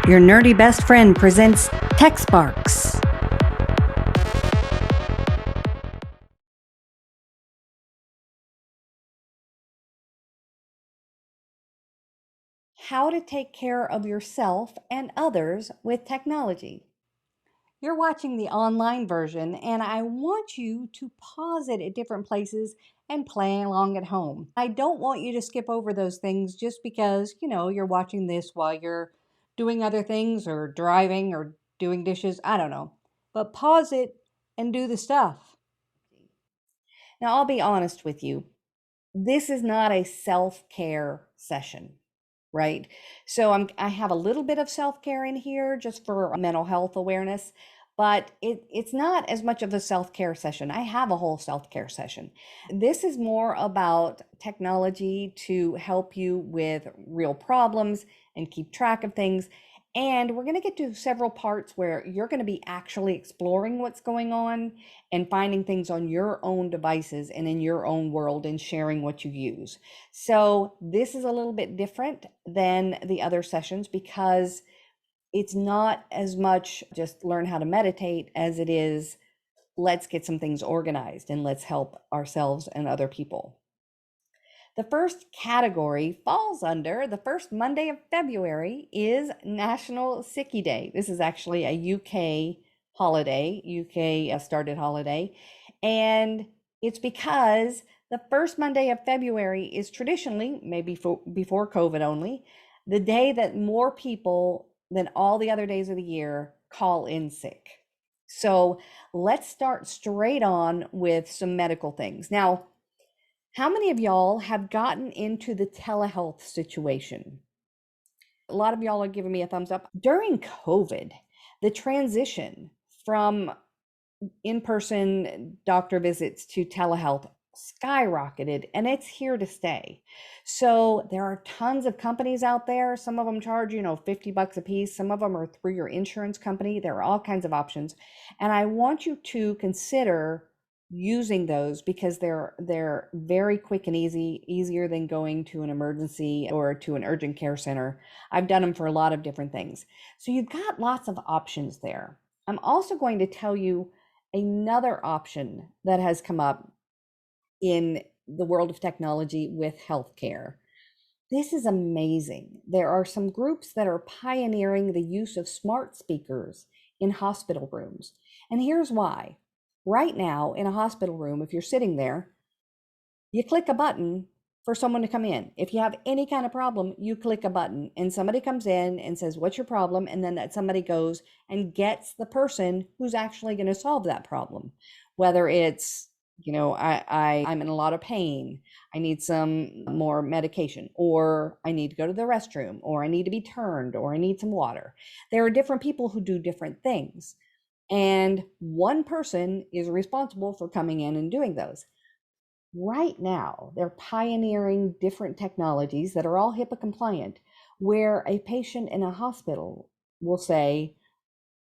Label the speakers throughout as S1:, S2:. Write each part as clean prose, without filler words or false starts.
S1: Your nerdy best friend presents TechSparks. How to take care of yourself and others with technology. You're watching the online version, and I want you to pause it at different places and play along at home. I don't want you to skip over those things just because, you're watching this while you're doing other things or driving or doing dishes. I don't know. But pause it and do the stuff. Now, I'll be honest with you. This is not a self-care session, right? So I have a little bit of self-care in here just for mental health awareness, but it's not as much of a self-care session. I have a whole self-care session. This is more about technology to help you with real problems and keep track of things. And we're going to get to several parts where you're going to be actually exploring what's going on and finding things on your own devices and in your own world and sharing what you use. So this is a little bit different than the other sessions because it's not as much just learn how to meditate as it is let's get some things organized and let's help ourselves and other people. The first category falls under the first Monday of February is National Sickie Day. This is actually a UK holiday, UK started holiday. And it's because the first Monday of February is traditionally, maybe before COVID only, the day that more people than all the other days of the year call in sick. So let's start straight on with some medical things. Now, how many of y'all have gotten into the telehealth situation? A lot of y'all are giving me a thumbs up. During COVID, the transition from in-person doctor visits to telehealth skyrocketed, and it's here to stay. So there are tons of companies out there. Some of them charge, $50 a piece. Some of them are through your insurance company. There are all kinds of options. And I want you to consider using those because they're very quick and easier than going to an emergency or to an urgent care center. I've done them for a lot of different things. So you've got lots of options there. I'm also going to tell you another option that has come up in the world of technology with healthcare. This is amazing. There are some groups that are pioneering the use of smart speakers in hospital rooms. And here's why. Right now, in a hospital room, if you're sitting there, you click a button for someone to come in. If you have any kind of problem, you click a button and somebody comes in and says, "What's your problem?" And then that somebody goes and gets the person who's actually going to solve that problem. Whether it's, I'm in a lot of pain, I need some more medication, or I need to go to the restroom, or I need to be turned, or I need some water. There are different people who do different things. And one person is responsible for coming in and doing those. Right now, they're pioneering different technologies that are all HIPAA compliant, where a patient in a hospital will say,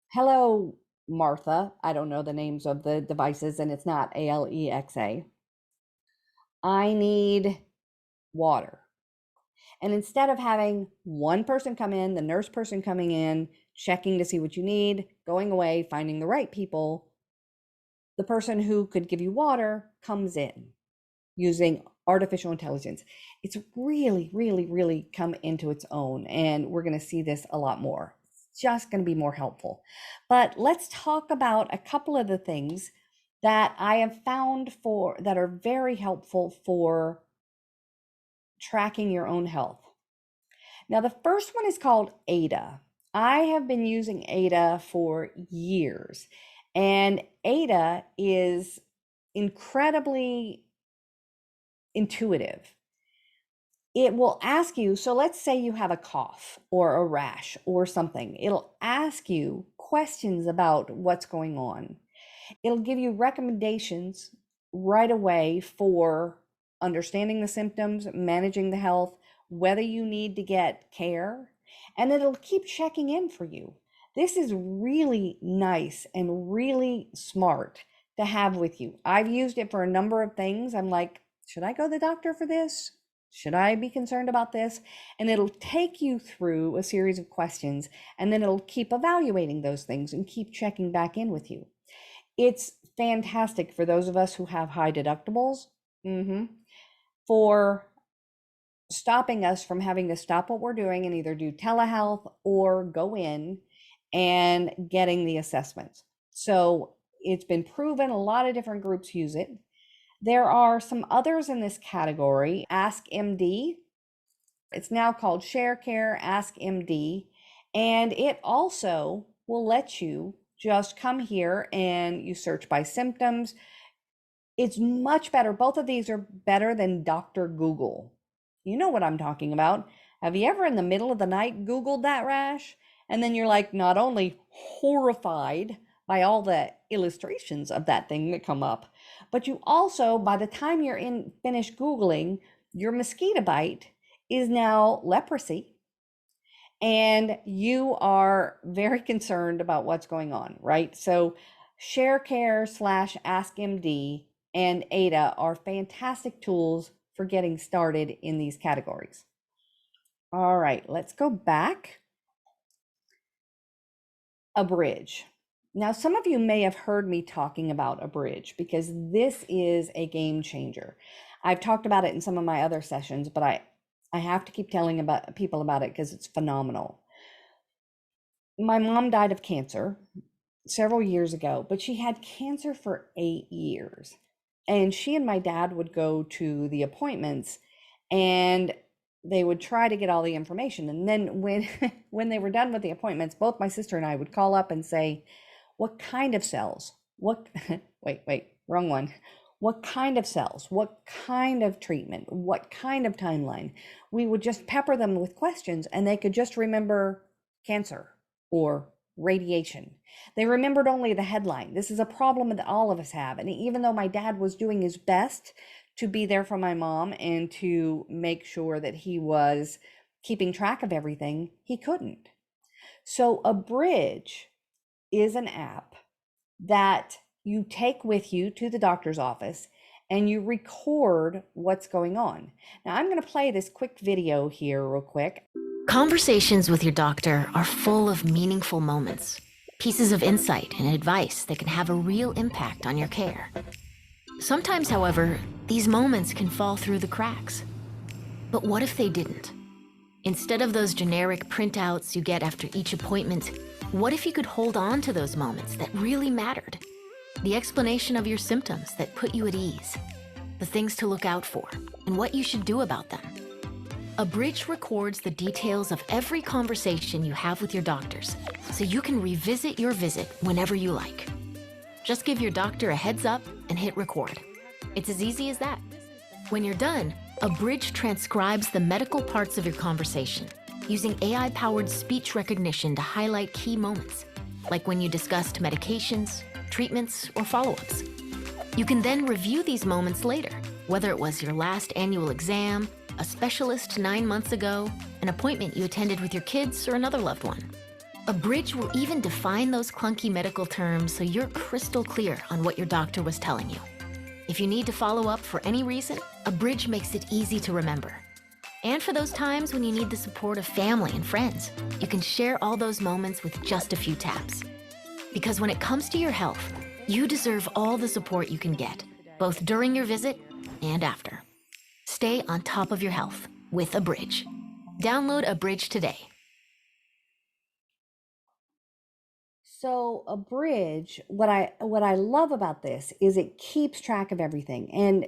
S1: "Hello, Martha." I don't know the names of the devices, and it's not Alexa. "I need water." And instead of having one person come in, the nurse person coming in, checking to see what you need, going away, finding the right people, the person who could give you water comes in using artificial intelligence. It's really, really, really come into its own, and we're going to see this a lot more. It's just going to be more helpful. But let's talk about a couple of the things that I have found that are very helpful for tracking your own health. Now, the first one is called Ada. I have been using Ada for years, and Ada is incredibly intuitive. It will ask you, so let's say you have a cough or a rash or something. It'll ask you questions about what's going on. It'll give you recommendations right away for understanding the symptoms, managing the health, whether you need to get care, and it'll keep checking in for you. This is really nice and really smart to have with you. I've used it for a number of things. I'm like, should I go to the doctor for this? Should I be concerned about this? And it'll take you through a series of questions, and then it'll keep evaluating those things and keep checking back in with you. It's fantastic for those of us who have high deductibles, for stopping us from having to stop what we're doing and either do telehealth or go in and getting the assessments. So it's been proven, a lot of different groups use it. There are some others in this category. Ask MD. It's now called ShareCare Ask MD, and it also will let you just come here and you search by symptoms. It's much better. Both of these are better than Dr. Google. You know what I'm talking about. Have you ever in the middle of the night Googled that rash? And then you're like not only horrified by all the illustrations of that thing that come up, but you also, by the time you're finished Googling, your mosquito bite is now leprosy. And you are very concerned about what's going on, right? So ShareCare / AskMD and Ada are fantastic tools for getting started in these categories. All right, let's go back. Abridge. Now, some of you may have heard me talking about Abridge because this is a game changer. I've talked about it in some of my other sessions, but I have to keep telling people about it because it's phenomenal. My mom died of cancer several years ago, but she had cancer for 8 years. And she and my dad would go to the appointments and they would try to get all the information. And then when when they were done with the appointments, both my sister and I would call up and say, what kind of cells? What wait, wrong one. What kind of cells? What kind of treatment? What kind of timeline? We would just pepper them with questions and they could just remember cancer or radiation. They remembered only the headline. This is a problem that all of us have. And even though my dad was doing his best to be there for my mom and to make sure that he was keeping track of everything, he couldn't. So Abridge is an app that you take with you to the doctor's office and you record what's going on. Now I'm going to play this quick video here real quick.
S2: Conversations with your doctor are full of meaningful moments, pieces of insight and advice that can have a real impact on your care. Sometimes, however, these moments can fall through the cracks. But what if they didn't? Instead of those generic printouts you get after each appointment, what if you could hold on to those moments that really mattered? The explanation of your symptoms that put you at ease, the things to look out for, and what you should do about them. Abridge records the details of every conversation you have with your doctors, so you can revisit your visit whenever you like. Just give your doctor a heads up and hit record. It's as easy as that. When you're done, Abridge transcribes the medical parts of your conversation, using AI-powered speech recognition to highlight key moments, like when you discussed medications, treatments, or follow-ups. You can then review these moments later, whether it was your last annual exam, a specialist 9 months ago, an appointment you attended with your kids, or another loved one. Abridge will even define those clunky medical terms so you're crystal clear on what your doctor was telling you. If you need to follow up for any reason, Abridge makes it easy to remember. And for those times when you need the support of family and friends, you can share all those moments with just a few taps. Because when it comes to your health, you deserve all the support you can get, both during your visit and after. Stay on top of your health with Abridge. Download Abridge today.
S1: So Abridge, what I love about this is it keeps track of everything. And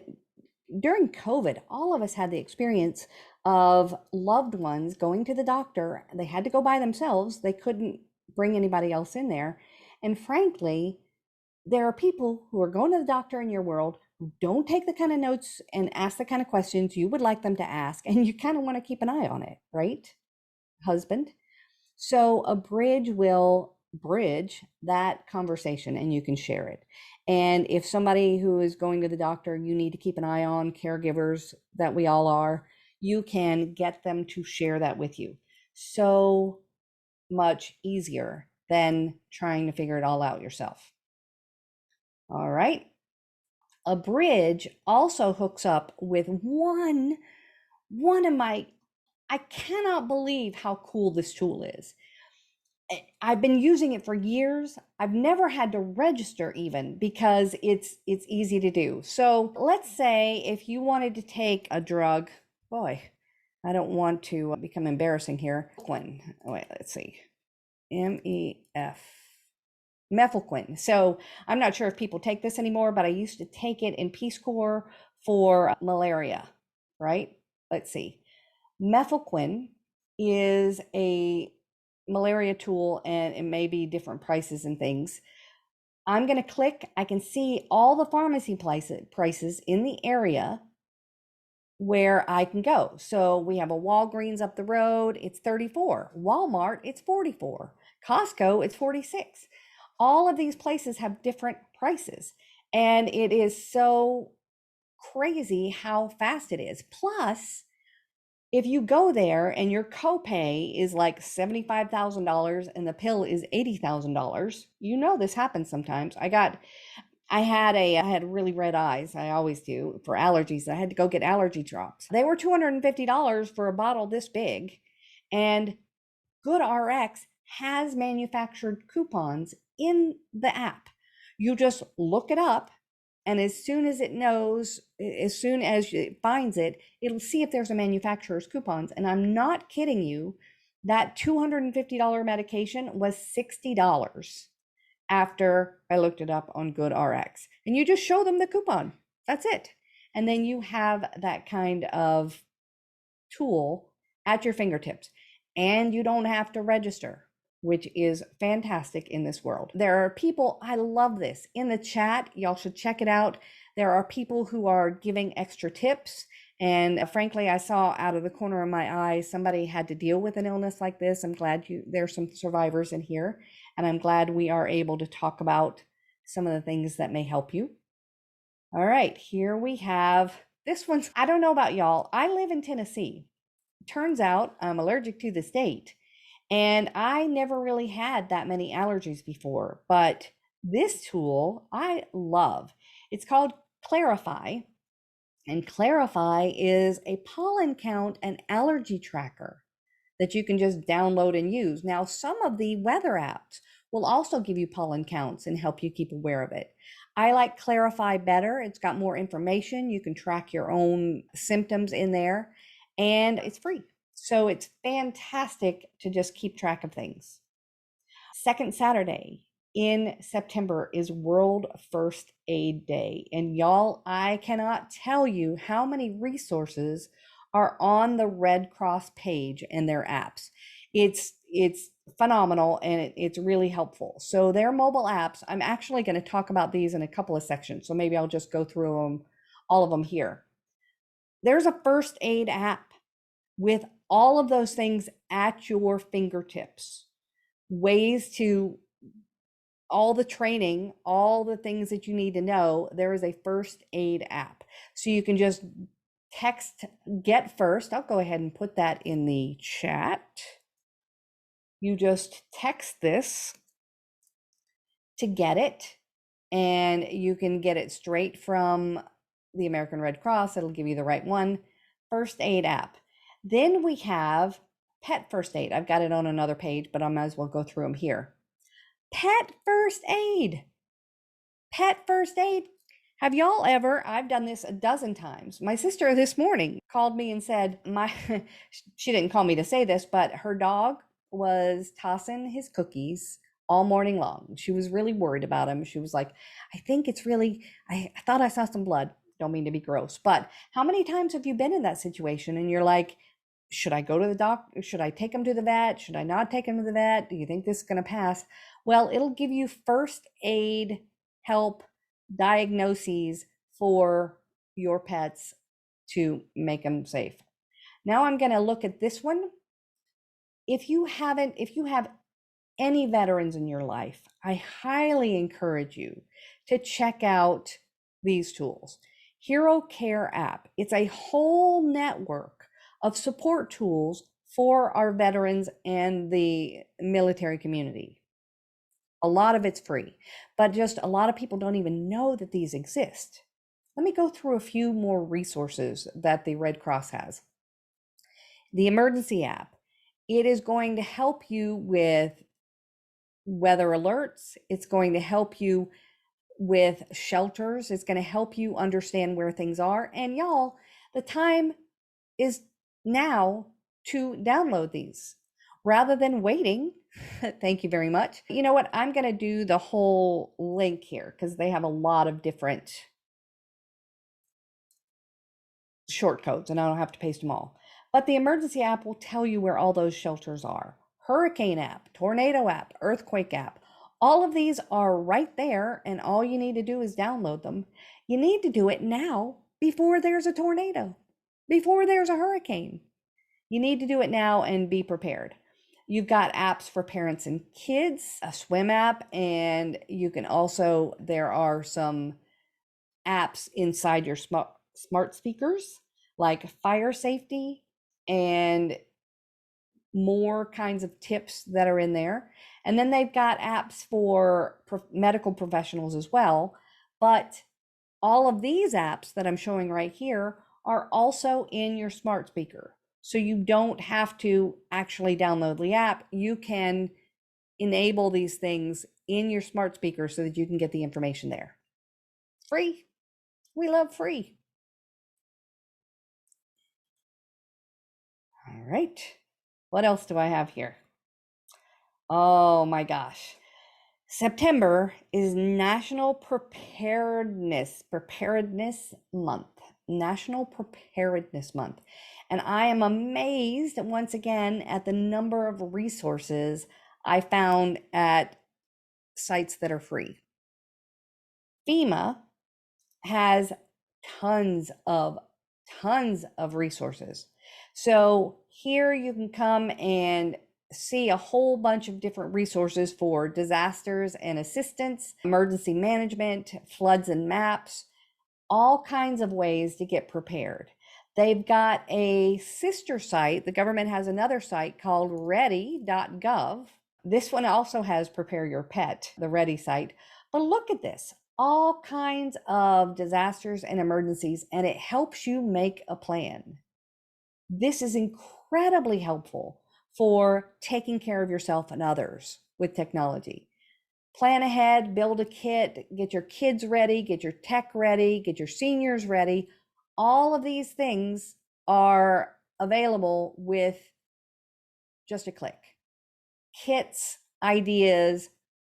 S1: during COVID, all of us had the experience of loved ones going to the doctor. They had to go by themselves. They couldn't bring anybody else in there. And frankly, there are people who are going to the doctor in your world who don't take the kind of notes and ask the kind of questions you would like them to ask. And you kind of want to keep an eye on it, right, husband? So Abridge will bridge that conversation and you can share it. And if somebody who is going to the doctor, you need to keep an eye on, caregivers that we all are, you can get them to share that with you. So much easier than trying to figure it all out yourself. All right. Abridge also hooks up with one One of my, I cannot believe how cool this tool is. I've been using it for years. I've never had to register even because it's easy to do. So let's say if you wanted to take a drug, boy, I don't want to become embarrassing here. Wait, let's see. MEF. Mefloquine. So I'm not sure if people take this anymore, but I used to take it in Peace Corps for malaria, right? Let's see. Mefloquine is a malaria tool and it may be different prices and things. I'm going to click, I can see all the pharmacy prices in the area where I can go. So we have a Walgreens up the road, it's 34. Walmart, it's 44. Costco, it's 46. All of these places have different prices. And it is so crazy how fast it is. Plus, if you go there and your copay is like $75,000 and the pill is $80,000, you know this happens sometimes. I had really red eyes. I always do for allergies. I had to go get allergy drops. They were $250 for a bottle this big. And GoodRx has manufactured coupons in the app. You just look it up, and as soon as it knows, as soon as it finds it, it'll see if there's a manufacturer's coupons. And I'm not kidding you, that $250 medication was $60 after I looked it up on GoodRx. And you just show them the coupon. That's it. And then you have that kind of tool at your fingertips. And you don't have to register, which is fantastic in this world. There are people, I love this, in the chat. Y'all should check it out. There are people who are giving extra tips. And frankly, I saw out of the corner of my eye, somebody had to deal with an illness like this. I'm glad there's some survivors in here. And I'm glad we are able to talk about some of the things that may help you. All right, here we have this one's, I don't know about y'all. I live in Tennessee. Turns out I'm allergic to the state. And I never really had that many allergies before, but this tool I love. It's called Clarify, and Clarify is a pollen count and allergy tracker that you can just download and use. Now, some of the weather apps will also give you pollen counts and help you keep aware of it. I like Clarify better. It's got more information. You can track your own symptoms in there, and it's free. So it's fantastic to just keep track of things. Second Saturday in September is World First Aid Day. And y'all, I cannot tell you how many resources are on the Red Cross page and their apps. It's phenomenal, and it's really helpful. So their mobile apps, I'm actually going to talk about these in a couple of sections. So maybe I'll just go through them, all of them here. There's a first aid app with all of those things at your fingertips. Ways to, all the training, all the things that you need to know. There is a first aid app. So you can just text get first. I'll go ahead and put that in the chat. You just text this to get it, and you can get it straight from the American Red Cross. It'll give you the right one. First aid app. Then we have pet first aid. I've got it on another page, but I might as well go through them here. Pet first aid. Pet first aid. Have y'all ever, I've done this a dozen times. My sister this morning called me and said, she didn't call me to say this, but her dog was tossing his cookies all morning long. She was really worried about him. She was like, I think it's really, I thought I saw some blood. Don't mean to be gross, but how many times have you been in that situation and you're like, should I go to the doctor? Should I take him to the vet? Should I not take him to the vet? Do you think this is going to pass? Well, it'll give you first aid help diagnoses for your pets to make them safe. Now I'm going to look at this one. If you have any veterans in your life, I highly encourage you to check out these tools. Hero Care app. It's a whole network of support tools for our veterans and the military community. A lot of it's free, but just a lot of people don't even know that these exist. Let me go through a few more resources that the Red Cross has. The emergency app, it is going to help you with weather alerts. It's going to help you with shelters. It's going to help you understand where things are. And y'all, the time is now to download these rather than waiting. Thank you very much. You know what? I'm going to do the whole link here because they have a lot of different short codes and I don't have to paste them all. But the emergency app will tell you where all those shelters are. Hurricane app, tornado app, earthquake app. All of these are right there, and all you need to do is download them. You need to do it now before there's a tornado, before there's a hurricane. You need to do it now and be prepared. You've got apps for parents and kids, a swim app, and you can also, there are some apps inside your smart speakers like fire safety and more kinds of tips that are in there. And then they've got apps for medical professionals as well. But all of these apps that I'm showing right here are also in your smart speaker. So you don't have to actually download the app. You can enable these things in your smart speaker so that you can get the information there. Free. We love free. All right. What else do I have here? Oh my gosh. September is National Preparedness Month. National Preparedness Month. And I am amazed once again at the number of resources I found at sites that are free. FEMA has tons of resources. So here you can come and see a whole bunch of different resources for disasters and assistance, emergency management, floods and maps, all kinds of ways to get prepared. They've got a sister site. The government has another site called ready.gov. This one also has Prepare Your Pet, the Ready site. But look at this, all kinds of disasters and emergencies, and it helps you make a plan. This is incredibly helpful for taking care of yourself and others with technology. Plan ahead, build a kit, get your kids ready, get your tech ready, get your seniors ready. All of these things are available with just a click. Kits, ideas,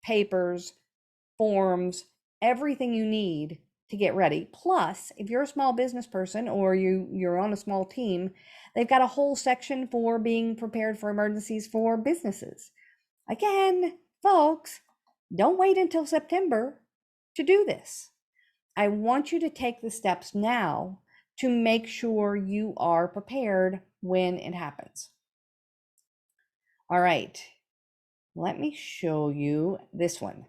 S1: papers, forms, everything you need to get ready. Plus, if you're a small business person or you're on a small team, they've got a whole section for being prepared for emergencies for businesses. Again, folks, don't wait until September to do this. I want you to take the steps now to make sure you are prepared when it happens. All right, let me show you this one.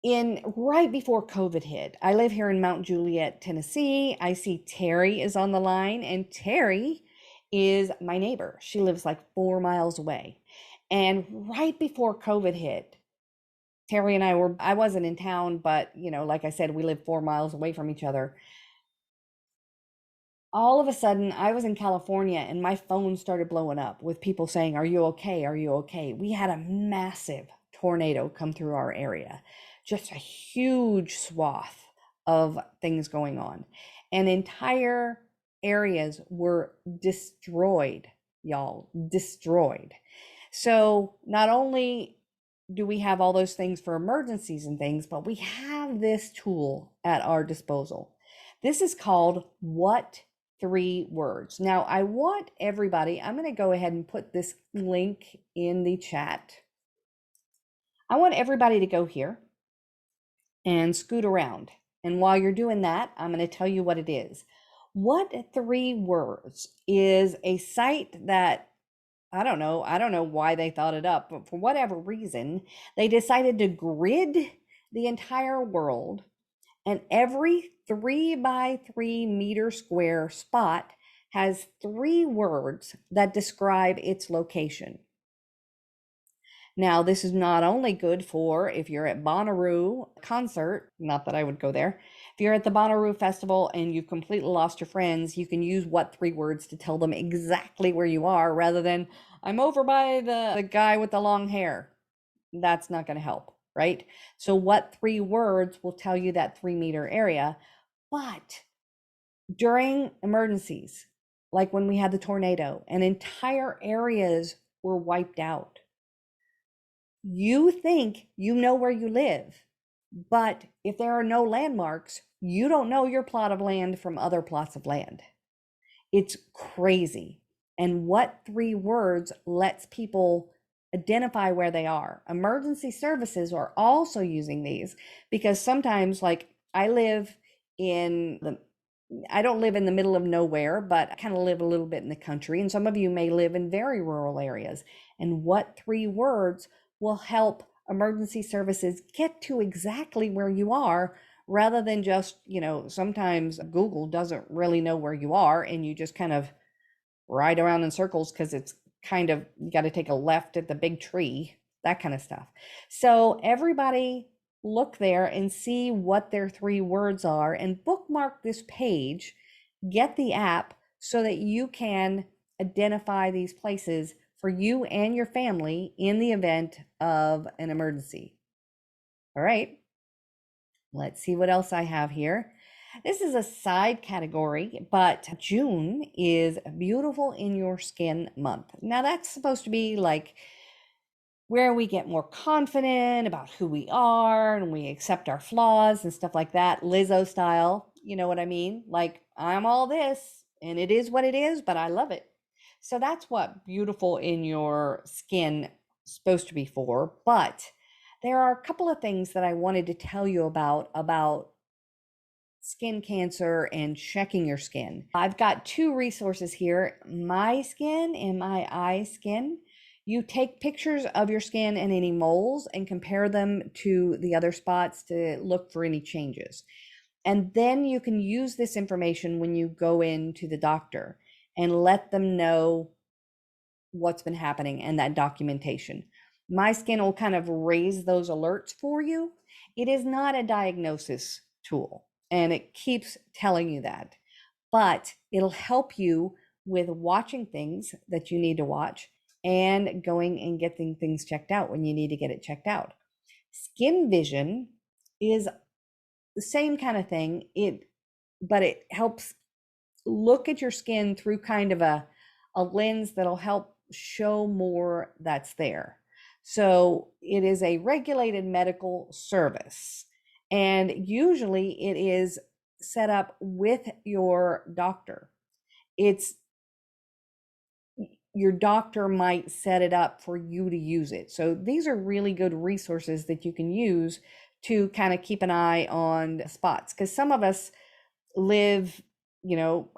S1: Right before COVID hit, I live here in Mount Juliet, Tennessee. I see Terry is on the line, and Terry is my neighbor. She lives like 4 miles away. And right before COVID hit, Terry and I wasn't in town, but like I said, we live 4 miles away from each other. All of a sudden, I was in California and my phone started blowing up with people saying, "Are you okay? Are you okay?" We had a massive tornado come through our area, just a huge swath of things going on. And entire areas were destroyed, y'all, destroyed. So not only do we have all those things for emergencies and things, but we have this tool at our disposal. This is called What 3 Words. Now, I want everybody, I'm going to go ahead and put this link in the chat. I want everybody to go here and scoot around. And while you're doing that, I'm going to tell you what it is. What 3 Words is a site that I don't know why they thought it up, but for whatever reason, they decided to grid the entire world, and every 3 by 3 meter square spot has 3 words that describe its location. Now, this is not only good for if you're at Bonnaroo concert, not that I would go there, If you're at the Bonnaroo Festival and you've completely lost your friends, you can use what three words to tell them exactly where you are rather than, I'm over by the guy with the long hair. That's not going to help, right? So, what three words will tell you that 3 meter area? But during emergencies, like when we had the tornado and entire areas were wiped out, you think you know where you live, but if there are no landmarks, you don't know your plot of land from other plots of land. It's crazy. And what three words lets people identify where they are? Emergency services are also using these because sometimes, like, I don't live in the middle of nowhere, but I kind of live a little bit in the country. And some of you may live in very rural areas. And what three words will help emergency services get to exactly where you are rather than just, sometimes Google doesn't really know where you are and you just kind of ride around in circles because it's kind of, you got to take a left at the big tree, that kind of stuff. So everybody look there and see what their three words are and bookmark this page, get the app so that you can identify these places for you and your family in the event of an emergency. All right, let's see what else I have here. This is a side category, but June is Beautiful in Your Skin month. Now, that's supposed to be like where we get more confident about who we are and we accept our flaws and stuff like that, Lizzo style. You know what I mean? Like, I'm all this and it is what it is, but I love it. So that's what Beautiful in Your Skin is supposed to be for. But there are a couple of things that I wanted to tell you about skin cancer and checking your skin. I've got two resources here, My Skin and My Eye Skin. You take pictures of your skin and any moles and compare them to the other spots to look for any changes. And then you can use this information when you go into the doctor and let them know what's been happening and that documentation. My Skin will kind of raise those alerts for you. It is not a diagnosis tool, and it keeps telling you that, but it'll help you with watching things that you need to watch and going and getting things checked out when you need to get it checked out. Skin vision is the same kind of thing. But it helps look at your skin through kind of a lens that'll help show more that's there. So it is a regulated medical service, and usually it is set up with your doctor. It's your doctor might set it up for you to use it. So these are really good resources that you can use to kind of keep an eye on spots, because some of us live, you know,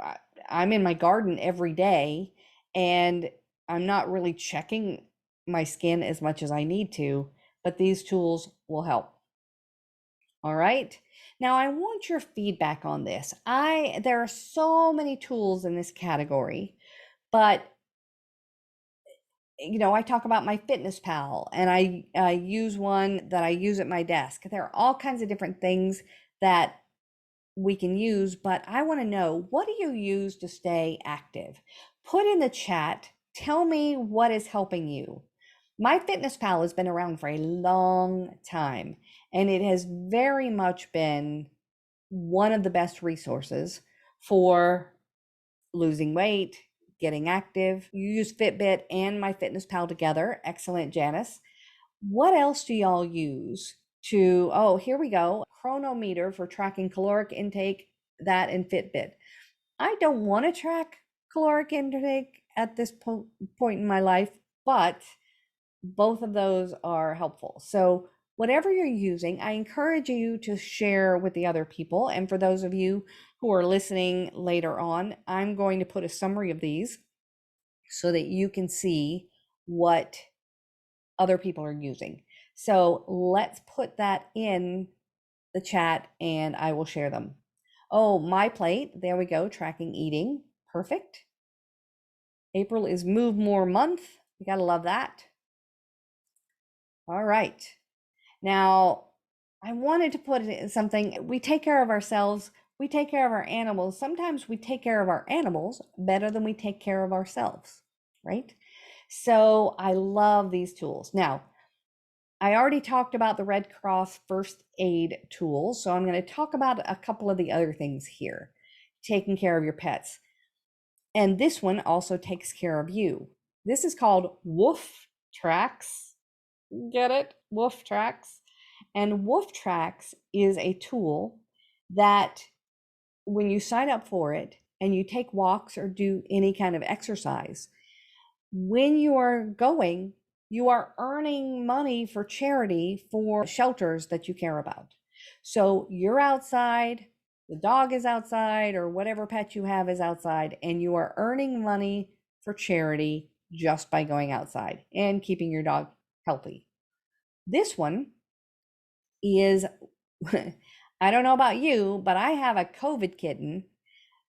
S1: I'm in my garden every day and I'm not really checking my skin as much as I need to, but these tools will help. All right. Now I want your feedback on this. There are so many tools in this category, but I talk about my Fitness Pal and I use one that I use at my desk. There are all kinds of different things that we can use, but I want to know, what do you use to stay active? Put in the chat, tell me what is helping you. My Fitness Pal has been around for a long time, and it has very much been one of the best resources for losing weight, getting active. You use Fitbit and My Fitness Pal together. Excellent, Janice. What else do y'all use to, oh, here we go, chronometer for tracking caloric intake, that and Fitbit. I don't want to track caloric intake at this point in my life, but both of those are helpful. So whatever you're using, I encourage you to share with the other people. And for those of you who are listening later on, I'm going to put a summary of these so that you can see what other people are using. So let's put that in the chat and I will share them. Oh, My Plate, there we go, tracking eating, perfect. April is Move More month, you gotta love that. All right, now I wanted to put it in something. We take care of ourselves, we take care of our animals. Sometimes we take care of our animals better than we take care of ourselves, right? So I love these tools. Now, I already talked about the Red Cross first aid tools, so I'm going to talk about a couple of the other things here. Taking care of your pets. And this one also takes care of you. This is called Woof Tracks. Get it? Woof Tracks. And Woof Tracks is a tool that when you sign up for it and you take walks or do any kind of exercise, when you are going, you are earning money for charity for shelters that you care about. So you're outside, the dog is outside, or whatever pet you have is outside, and you are earning money for charity just by going outside and keeping your dog healthy. This one is, I don't know about you, but I have a COVID kitten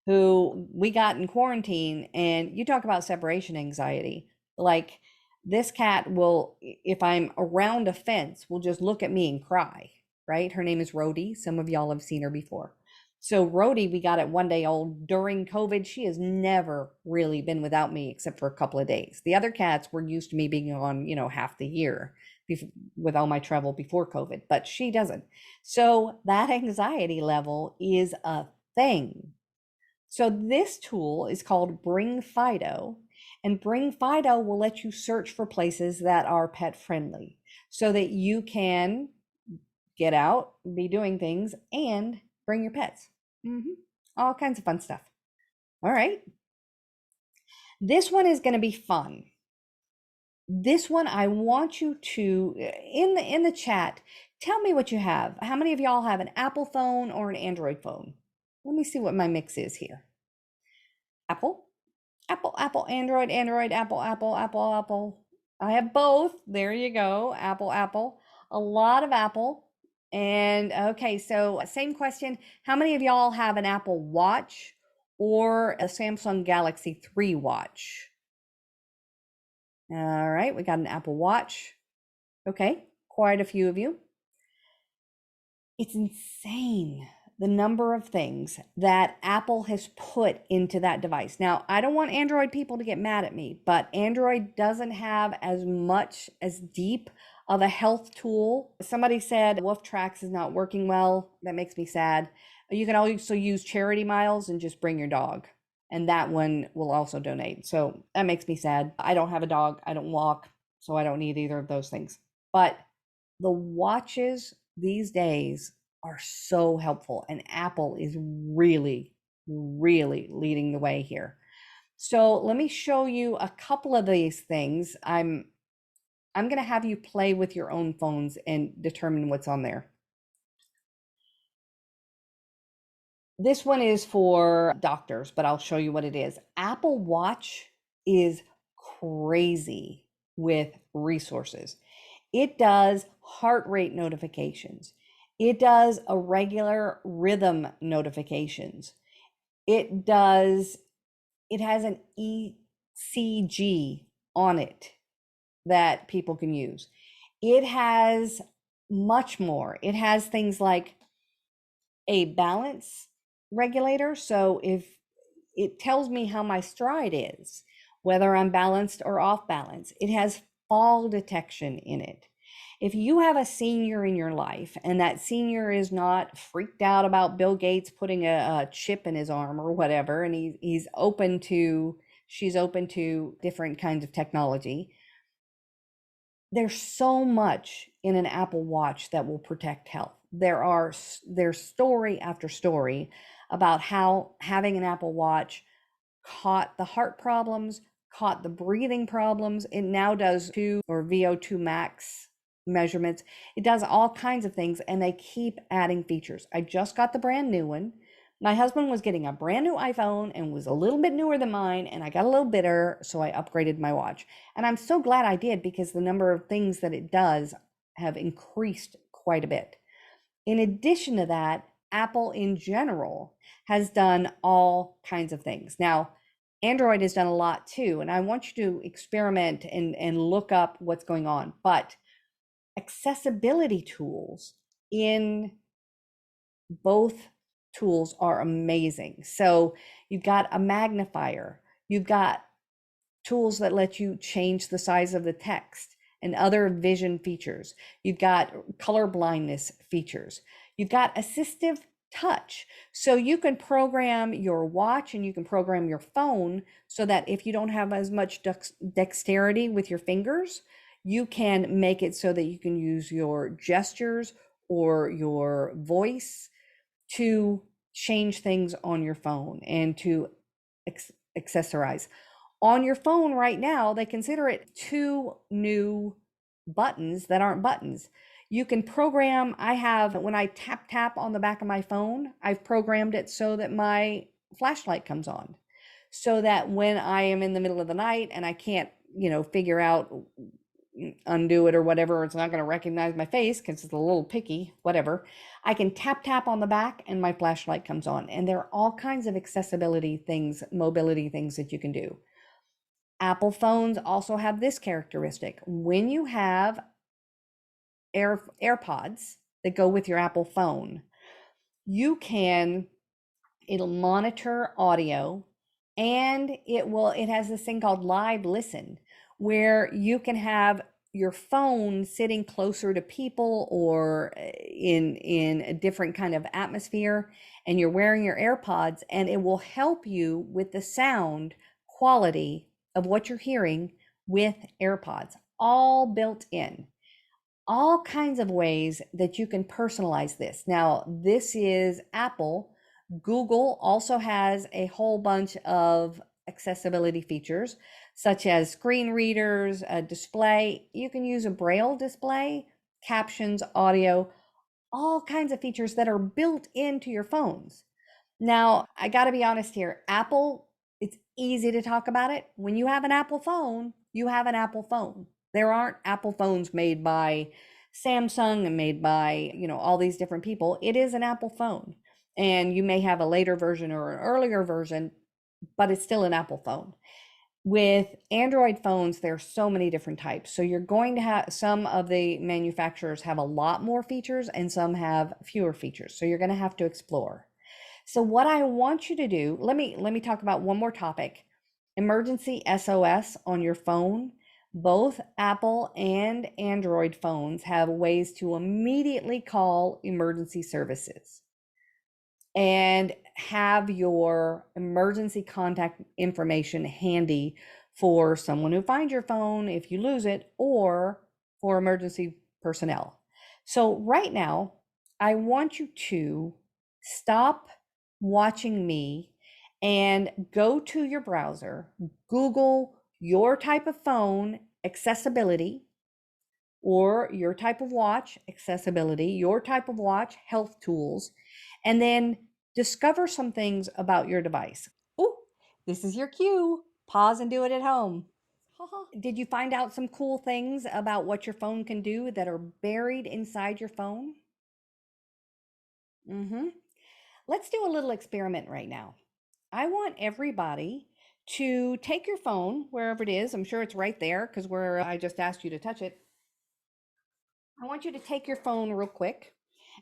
S1: who we got in quarantine, and you talk about separation anxiety. Like, this cat will, if I'm around a fence, will just look at me and cry, right? Her name is Rhodey. Some of y'all have seen her before. So Rhodey, we got it 1 day old during COVID. She has never really been without me except for a couple of days. The other cats were used to me being on, half the year with all my travel before COVID, but she doesn't. So that anxiety level is a thing. So this tool is called Bring Fido, and Bring Fido will let you search for places that are pet friendly so that you can get out, be doing things, and bring your pets. All kinds of fun stuff. All right. This one is going to be fun. This one, I want you to, in the chat, tell me what you have. How many of y'all have an Apple phone or an Android phone? Let me see what my mix is here. Apple, Apple, Android, Android, Apple, Apple, Apple, Apple. I have both. There you go. Apple, Apple. A lot of Apple. And okay, so same question. How many of y'all have an Apple Watch or a Samsung Galaxy 3 watch? All right, we got an Apple Watch. Okay, quite a few of you. It's insane the number of things that Apple has put into that device. Now, I don't want Android people to get mad at me, but Android doesn't have as deep of a health tool. Somebody said Wolf Tracks is not working well. That makes me sad. You can also use charity miles and just bring your dog, and that one will also donate. So that makes me sad. I don't have a dog, I don't walk, so I don't need either of those things. But the watches these days are so helpful, and Apple is really, really leading the way here. So let me show you a couple of these things. I'm going to have you play with your own phones and determine what's on there. This one is for doctors, but I'll show you what it is. Apple Watch is crazy with resources. It does heart rate notifications. It does irregular rhythm notifications. It has an ECG on it that people can use. It has much more. It has things like a balance regulator. So if it tells me how my stride is, whether I'm balanced or off balance, it has fall detection in it. If you have a senior in your life and that senior is not freaked out about Bill Gates putting a chip in his arm or whatever, and she's open to different kinds of technology, there's so much in an Apple Watch that will protect health. There's story after story about how having an Apple Watch caught the heart problems, caught the breathing problems. It now does VO2 max measurements. It does all kinds of things, and they keep adding features. I just got the brand new one. My husband was getting a brand new iPhone and was a little bit newer than mine, and I got a little bitter, so I upgraded my watch. And I'm so glad I did, because the number of things that it does have increased quite a bit. In addition to that, Apple in general has done all kinds of things. Now, Android has done a lot too, and I want you to experiment and look up what's going on. But accessibility tools in both tools are amazing. So you've got a magnifier, you've got tools that let you change the size of the text and other vision features. You've got color blindness features. You've got assistive touch. So you can program your watch and you can program your phone so that if you don't have as much dexterity with your fingers, you can make it so that you can use your gestures or your voice to change things on your phone and to accessorize. On your phone right now, they consider it two new buttons that aren't buttons. You can program, I have, when I tap on the back of my phone, I've programmed it so that my flashlight comes on. So that when I am in the middle of the night and I can't, figure out, undo it or whatever, it's not going to recognize my face because it's a little picky, whatever. I can tap on the back and my flashlight comes on. And there are all kinds of accessibility things, mobility things that you can do. Apple phones also have this characteristic. When you have AirPods that go with your Apple phone, it'll monitor audio, and it has this thing called live listen, where you can have your phone sitting closer to people or in a different kind of atmosphere, and you're wearing your AirPods, and it will help you with the sound quality of what you're hearing with AirPods, all built in. All kinds of ways that you can personalize this. Now, this is Apple. Google also has a whole bunch of accessibility features, such as screen readers, a display. You can use a braille display, captions, audio, all kinds of features that are built into your phones. Now, I got to be honest here. Apple, it's easy to talk about it. When you have an Apple phone, you have an Apple phone. There aren't Apple phones made by Samsung and made by, all these different people. It is an Apple phone. And you may have a later version or an earlier version, but it's still an Apple phone. With Android phones, there are so many different types. So you're going to have, some of the manufacturers have a lot more features and some have fewer features. So you're going to have to explore. So what I want you to do, let me talk about one more topic. Emergency SOS on your phone. Both Apple and Android phones have ways to immediately call emergency services and have your emergency contact information handy for someone who finds your phone if you lose it, or for emergency personnel. So right now, I want you to stop watching me and go to your browser, Google your type of phone accessibility, or your type of watch accessibility, your type of watch health tools, and then discover some things about your device. Oh, this is your cue. Pause and do it at home. Did you find out some cool things about what your phone can do that are buried inside your phone? Mm-hmm. Let's do a little experiment right now. I want everybody to take your phone wherever it is. I'm sure it's right there because where I just asked you to touch it. I want you to take your phone real quick.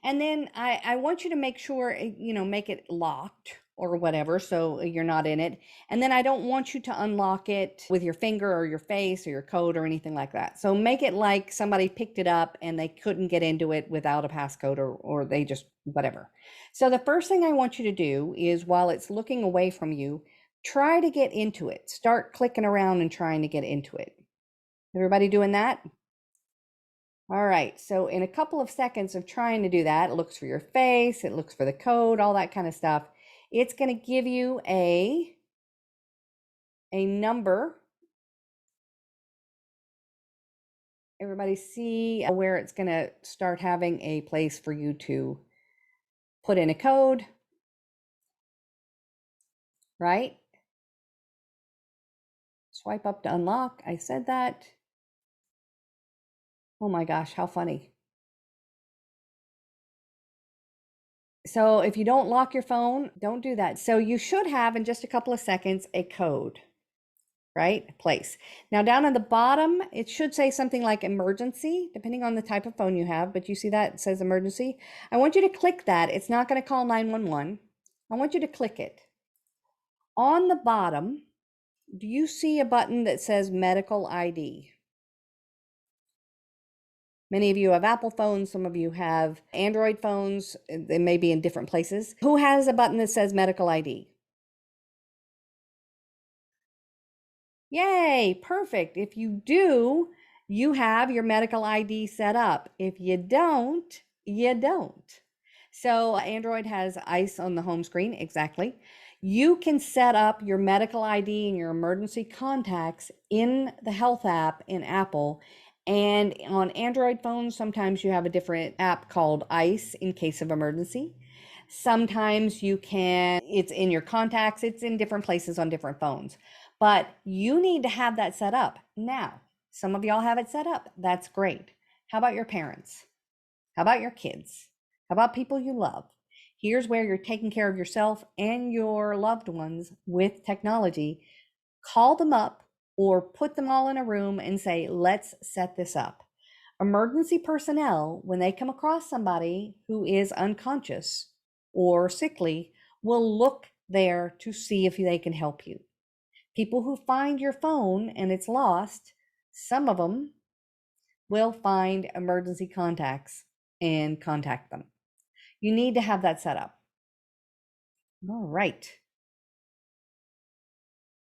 S1: And then I want you to make sure, make it locked or whatever, so you're not in it. And then I don't want you to unlock it with your finger or your face or your code or anything like that. So make it like somebody picked it up and they couldn't get into it without a passcode, or they just, whatever. So the first thing I want you to do is, while it's looking away from you, try to get into it. Start clicking around and trying to get into it. Everybody doing that? All right, so in a couple of seconds of trying to do that, it looks for your face, it looks for the code, all that kind of stuff. It's going to give you a number. Everybody see where it's going to start having a place for you to put in a code, right? Swipe up to unlock. I said that. Oh my gosh, how funny. So if you don't lock your phone, don't do that. So you should have, in just a couple of seconds, a code. right? Place. Now down at the bottom, it should say something like emergency, depending on the type of phone you have, but you see that it says emergency. I want you to click that. It's not going to call 911. I want you to click it. On the bottom, do you see a button that says medical ID? Many of you have Apple phones, some of you have Android phones, they may be in different places. Who has a button that says medical ID? Yay, perfect. If you do, you have your medical ID set up. If you don't, you don't. So Android has ICE on the home screen, exactly. You can set up your medical ID and your emergency contacts in the Health app in Apple. And on Android phones, sometimes you have a different app called ICE in case of emergency. Sometimes you can, it's in your contacts, it's in different places on different phones. But you need to have that set up. Now, some of y'all have it set up. That's great. How about your parents? How about your kids? How about people you love? Here's where you're taking care of yourself and your loved ones with technology. Call them up or put them all in a room and say, let's set this up. Emergency personnel, when they come across somebody who is unconscious or sickly, will look there to see if they can help you. People who find your phone and it's lost, some of them will find emergency contacts and contact them. You need to have that set up. All right.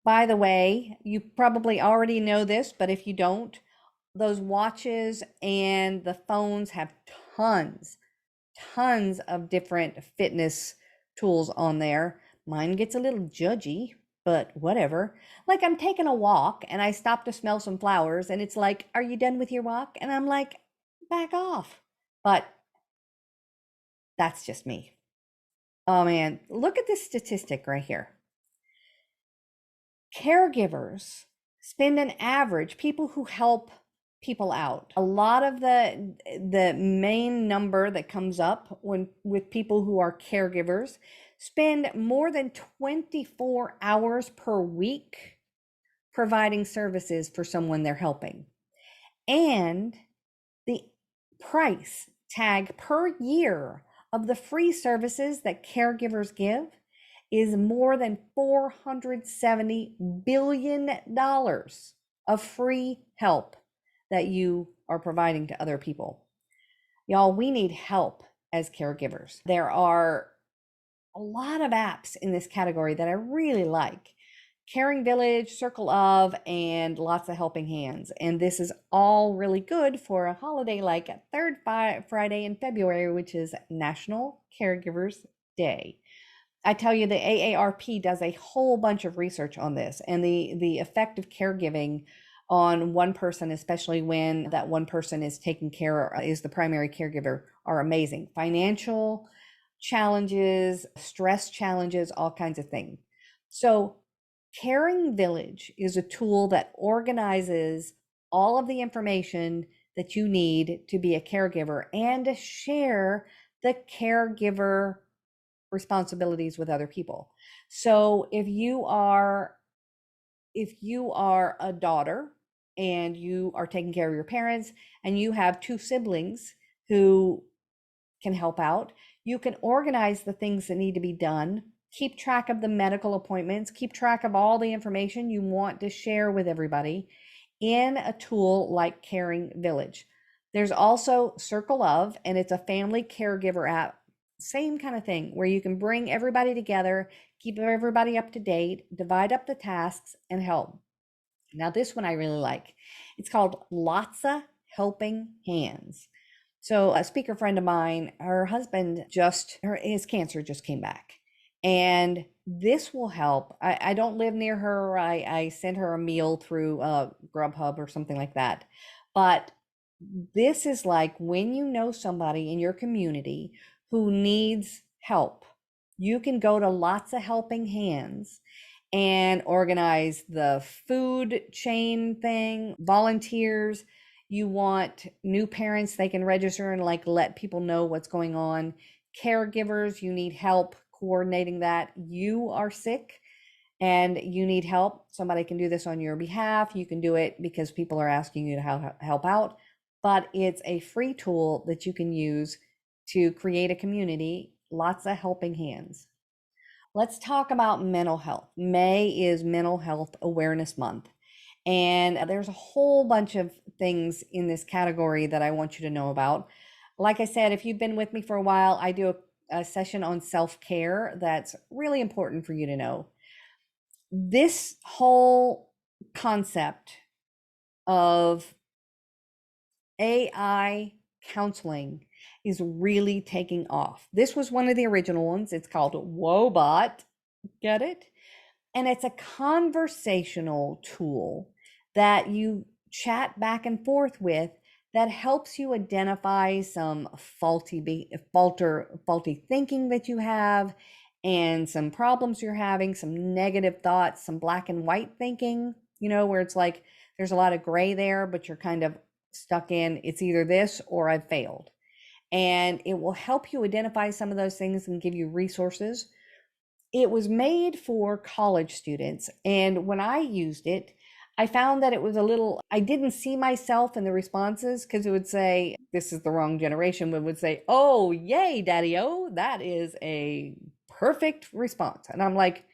S1: By the way, you probably already know this, but if you don't, those watches and the phones have tons of different fitness tools on there. Mine gets a little judgy, but whatever. Like I'm taking a walk and I stop to smell some flowers and it's like, are you done with your walk? And I'm like, back off. But that's just me. Oh man, look at this statistic right here. Caregivers spend an average, people who help people out. A lot of the main number that comes up when with people who are caregivers spend more than 24 hours per week providing services for someone they're helping. And the price tag per year of the free services that caregivers give is more than $470 billion of free help that you are providing to other people. Y'all, we need help as caregivers. There are a lot of apps in this category that I really like. Caring Village, Circle of, and lots of helping hands. And this is all really good for a holiday like third Friday in February, which is National Caregivers Day. I tell you, the AARP does a whole bunch of research on this and the effect of caregiving on one person, especially when that one person is taking care, is the primary caregiver, are amazing. Financial challenges, stress challenges, all kinds of things. So Caring Village is a tool that organizes all of the information that you need to be a caregiver and to share the caregiver responsibilities with other people. So if you are a daughter and you are taking care of your parents and you have two siblings who can help out, you can organize the things that need to be done, keep track of the medical appointments, keep track of all the information you want to share with everybody in a tool like Caring Village. There's also Circle of, and it's a family caregiver app. Same kind of thing where you can bring everybody together, keep everybody up to date, divide up the tasks, and help. Now, this one I really like. It's called Lots of Helping Hands. So, a speaker friend of mine, her husband his cancer just came back. And this will help. I don't live near her. I send her a meal through Grubhub or something like that. But this is like when you know somebody in your community who needs help, you can go to Lots of Helping Hands and organize the food chain thing, volunteers. You want new parents, they can register and like let people know what's going on. Caregivers, you need help coordinating that. You are sick and you need help, somebody can do this on your behalf. You can do it because people are asking you to help out, but it's a free tool that you can use to create a community, lots of helping hands. Let's talk about mental health. May is Mental Health Awareness Month. And there's a whole bunch of things in this category that I want you to know about. Like I said, if you've been with me for a while, I do a session on self-care that's really important for you to know. This whole concept of AI counseling is really taking off. This was one of the original ones. It's called Wobot. Get it? And it's a conversational tool that you chat back and forth with that helps you identify some faulty thinking that you have and some problems you're having, some negative thoughts, some black and white thinking, where it's like there's a lot of gray there, but you're kind of stuck in it's either this or I've failed. And it will help you identify some of those things and give you resources. It was made for college students, and when I used it, I found that it was I didn't see myself in the responses because it would say, this is the wrong generation, but it would say, oh, yay, daddy-o, that is a perfect response. And I'm like,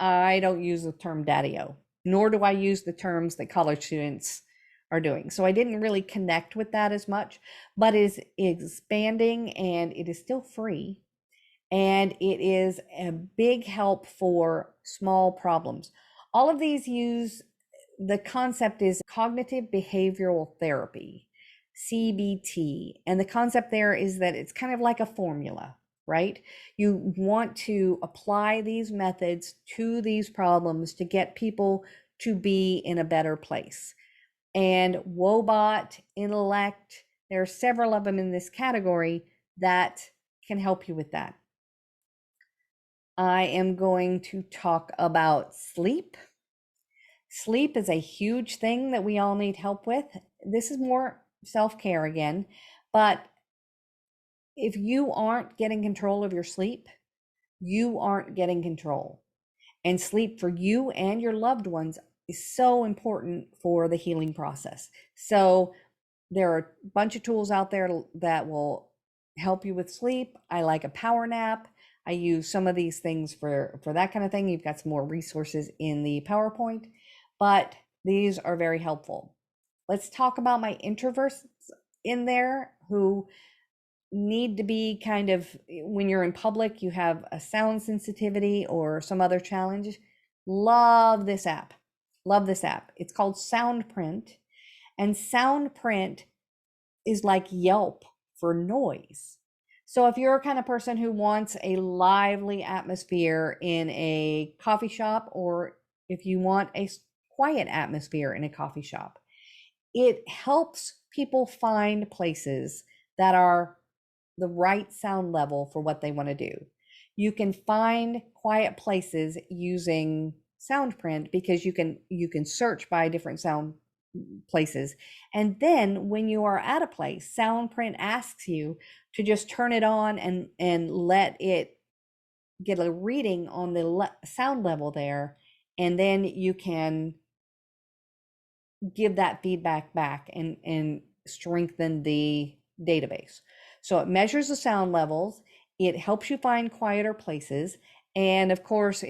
S1: I don't use the term daddy-o, nor do I use the terms that college students are doing. So I didn't really connect with that as much, but it is expanding and it is still free. And it is a big help for small problems. All of these use the concept is cognitive behavioral therapy, CBT. And the concept there is that it's kind of like a formula, right? You want to apply these methods to these problems to get people to be in a better place. And Wobot, Intellect, there are several of them in this category that can help you with that. I am going to talk about sleep. Sleep is a huge thing that we all need help with. This is more self-care again, but if you aren't getting control of your sleep, you aren't getting control. And sleep for you and your loved ones is so important for the healing process. So there are a bunch of tools out there that will help you with sleep. I like a power nap. I use some of these things for that kind of thing. You've got some more resources in the PowerPoint, but these are very helpful. Let's talk about my introverts in there who need to be kind of, when you're in public, you have a sound sensitivity or some other challenge. Love this app. Love this app. It's called Soundprint, and Soundprint is like Yelp for noise. So if you're a kind of person who wants a lively atmosphere in a coffee shop, or if you want a quiet atmosphere in a coffee shop, it helps people find places that are the right sound level for what they want to do. You can find quiet places using Soundprint because you can search by different sound places. And then when you are at a place, Soundprint asks you to just turn it on and let it get a reading on the sound level there. And then you can give that feedback back and strengthen the database. So it measures the sound levels. It helps you find quieter places. And of course,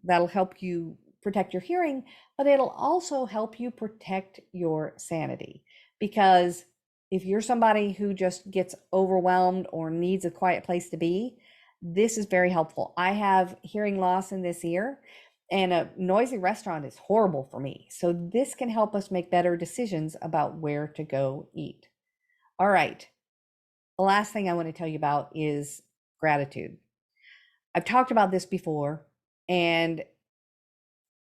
S1: that'll help you protect your hearing, but it'll also help you protect your sanity. Because if you're somebody who just gets overwhelmed or needs a quiet place to be, this is very helpful. I have hearing loss in this ear, and a noisy restaurant is horrible for me. So this can help us make better decisions about where to go eat. All right. The last thing I want to tell you about is gratitude. I've talked about this before, and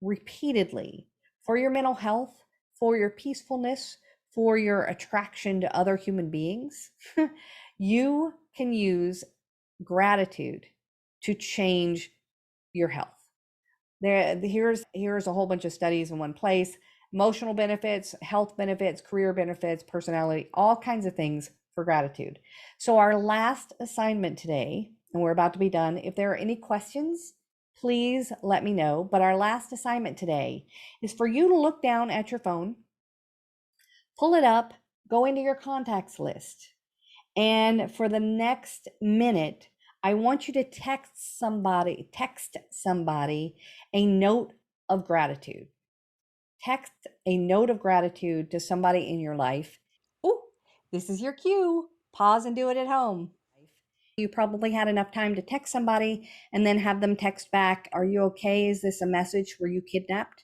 S1: repeatedly, for your mental health, for your peacefulness, for your attraction to other human beings, you can use gratitude to change your health. Here's a whole bunch of studies in one place: emotional benefits, health benefits, career benefits, personality, all kinds of things for gratitude. So our last assignment today, and we're about to be done. If there are any questions, please let me know. But our last assignment today is for you to look down at your phone, pull it up, go into your contacts list. And for the next minute, I want you to text somebody a note of gratitude. Text a note of gratitude to somebody in your life. Oh, this is your cue. Pause and do it at home. You probably had enough time to text somebody and then have them text back, "Are you okay? Is this a message? Were you kidnapped?"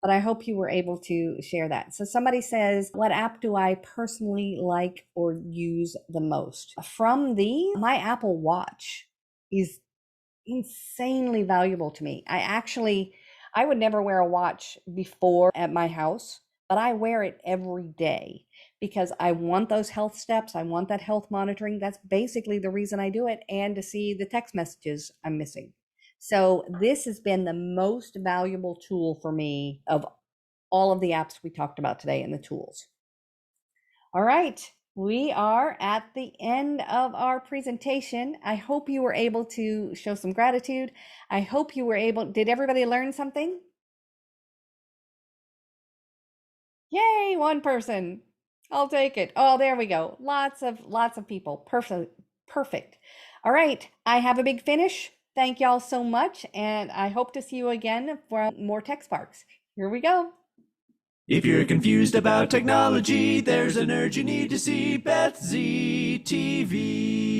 S1: But I hope you were able to share that. So somebody says, "What app do I personally like or use the most?" From my Apple Watch is insanely valuable to me. I would never wear a watch before at my house, but I wear it every day because I want those health steps. I want that health monitoring. That's basically the reason I do it, and to see the text messages I'm missing. So this has been the most valuable tool for me of all of the apps we talked about today and the tools. All right, we are at the end of our presentation. I hope you were able to show some gratitude. I hope you were able, did everybody learn something? Yay, one person. I'll take it. Oh, there we go. Lots of people. Perfect. Perfect. All right, I have a big finish. Thank y'all so much, and I hope to see you again for more TechSparks. Here we go.
S3: If you're confused about technology, there's an urge you need to see Beth Z TV.